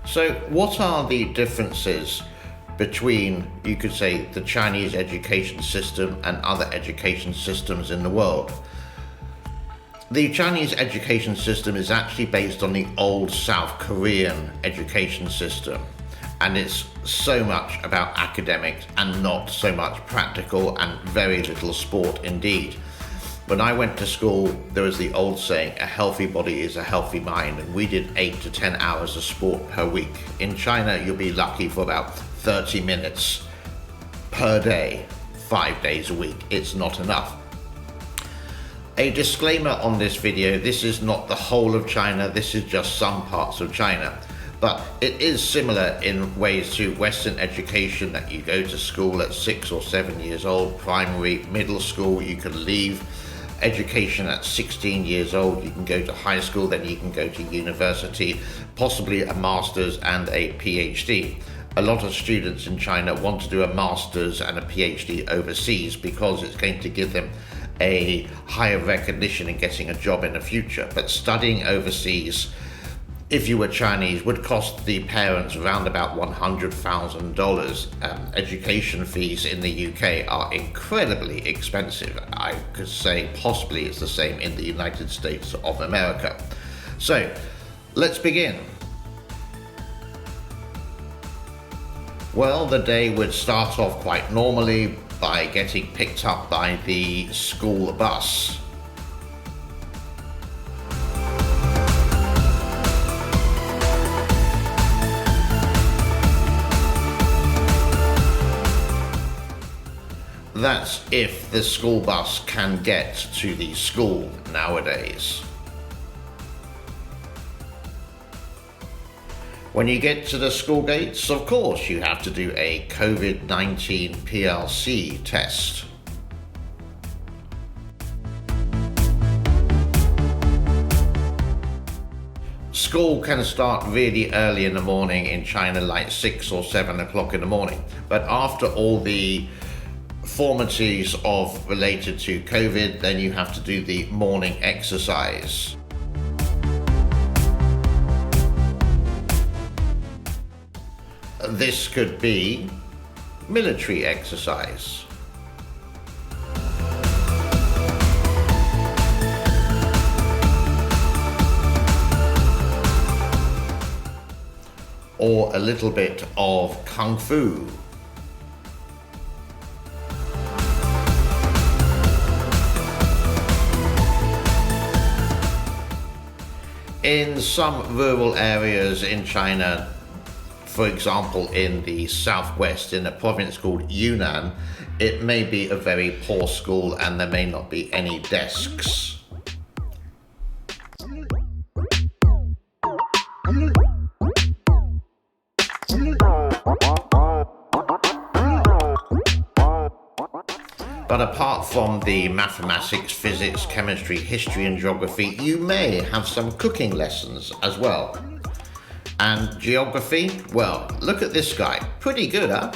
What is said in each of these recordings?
So, what are the differences between, you could say, the Chinese education system and other education systems in the world? The Chinese education system is actually based on the old South Korean education system, and it's so much about academics and not so much practical and very little sport indeed. When I went to school, there was the old saying, a healthy body is a healthy mind, and we did 8 to 10 hours of sport per week. In China, you'll be lucky for about 30 minutes per day, 5 days a week. It's not enough. A disclaimer on this video, this is not the whole of China, this is just some parts of China. But it is similar in ways to Western education, that you go to school at 6 or 7 years old, primary, middle school, you can leave. Education at 16 years old, you can go to high school, then you can go to university, possibly a master's and a PhD. A lot of students in China want to do a master's and a PhD overseas because it's going to give them a higher recognition in getting a job in the future. But studying overseas, if you were Chinese, would cost the parents around about $100,000. Education fees in the UK are incredibly expensive. I could say possibly it's the same in the United States of America. So, let's begin. Well, the day would start off quite normally by getting picked up by the school bus. That's if the school bus can get to the school nowadays. When you get to the school gates, of course, you have to do a COVID-19 PLC test. School can start really early in the morning in China, like 6 or 7 o'clock in the morning. But after all the formalities related to COVID, then you have to do the morning exercise. This could be military exercise. Or a little bit of kung fu. In some rural areas in China, for example, in the southwest, in a province called Yunnan, it may be a very poor school and there may not be any desks. But apart from the mathematics, physics, chemistry, history and geography, you may have some cooking lessons as well. And geography? Well, look at this guy. Pretty good, huh?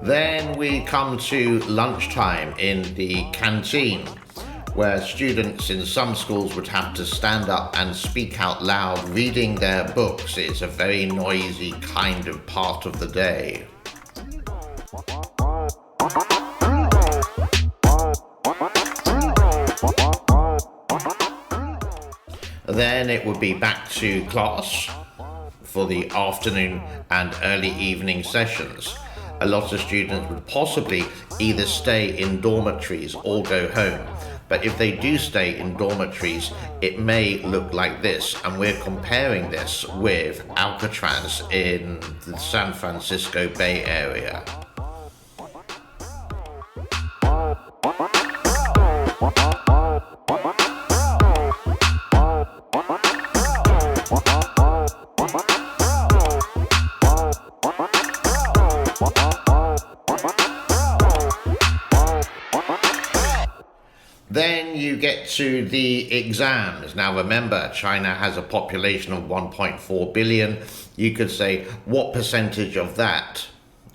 Then we come to lunchtime in the canteen, where students in some schools would have to stand up and speak out loud, reading their books. It's a very noisy kind of part of the day. Then it would be back to class for the afternoon and early evening sessions. A lot of students would possibly either stay in dormitories or go home. But if they do stay in dormitories, it may look like this. And we're comparing this with Alcatraz in the San Francisco Bay Area. Then you get to the exams. Now remember, China has a population of 1.4 billion. You could say, what percentage of that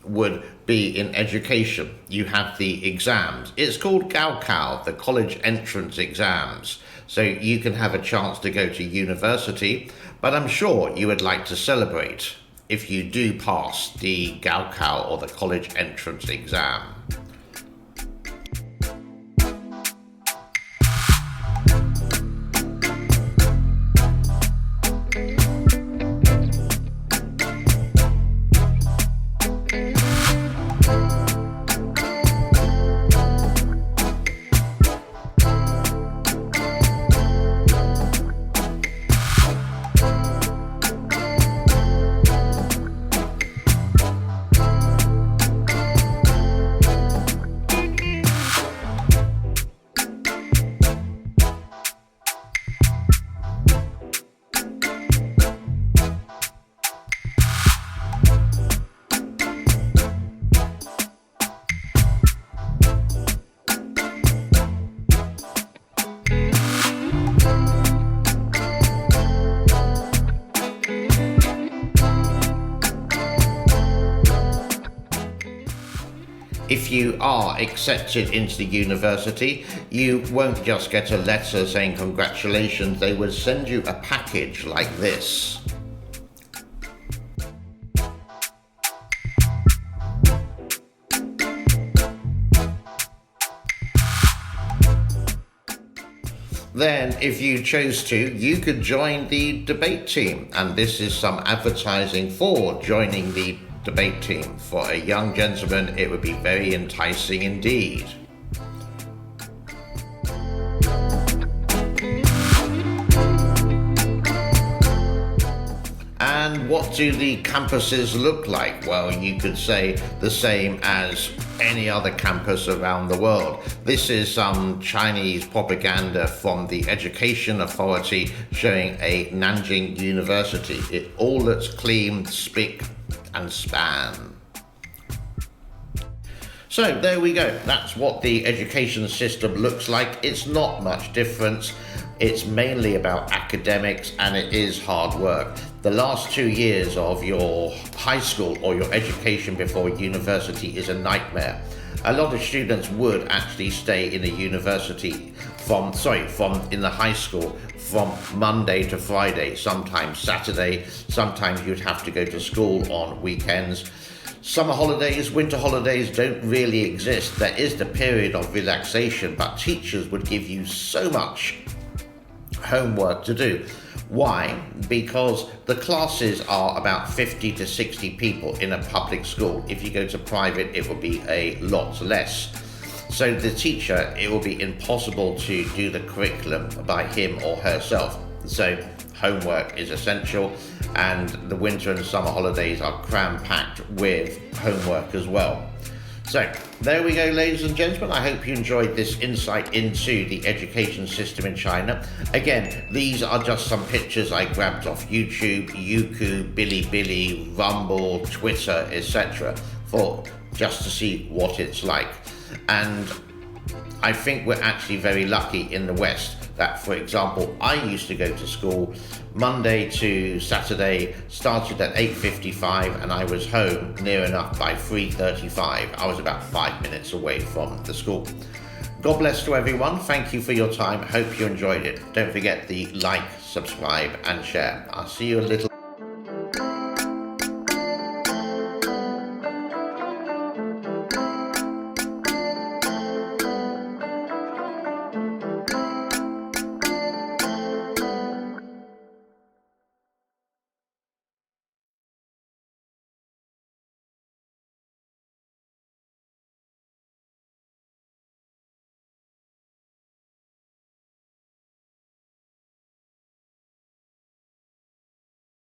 would be in education? You have the exams. It's called Gaokao, the college entrance exams. So you can have a chance to go to university, but I'm sure you would like to celebrate if you do pass the Gaokao or the college entrance exam. If you are accepted into the university, you won't just get a letter saying congratulations, they would send you a package like this. Then, if you chose to, you could join the debate team, and this is some advertising for joining the debate team. For a young gentleman, it would be very enticing indeed. And what do the campuses look like? Well, you could say the same as any other campus around the world. This is some Chinese propaganda from the Education Authority showing a Nanjing University. It all looks clean, spick and span. So there we go. That's what the education system looks like. It's not much difference. It's mainly about academics and it is hard work. The last 2 years of your high school or your education before university is a nightmare. A lot of students would actually stay in the university in the high school from Monday to Friday, sometimes Saturday, sometimes you'd have to go to school on weekends. Summer holidays, winter holidays don't really exist. There is the period of relaxation, but teachers would give you so much homework to do. Why? Because the classes are about 50 to 60 people in a public school. If you go to private, it will be a lot less. So the teacher, it will be impossible to do the curriculum by him or herself. So homework is essential, and the winter and summer holidays are cram-packed with homework as well. So there we go, ladies and gentlemen. I hope you enjoyed this insight into the education system in China. Again, these are just some pictures I grabbed off YouTube, Youku, Bilibili, Rumble, Twitter, etc. for just to see what it's like. And I think we're actually very lucky in the West that, for example, I used to go to school Monday to Saturday, started at 8:55 and I was home near enough by 3:35. I was about 5 minutes away from the school. God bless to everyone. Thank you for your time. Hope you enjoyed it. Don't forget the like, subscribe and share. I'll see you a little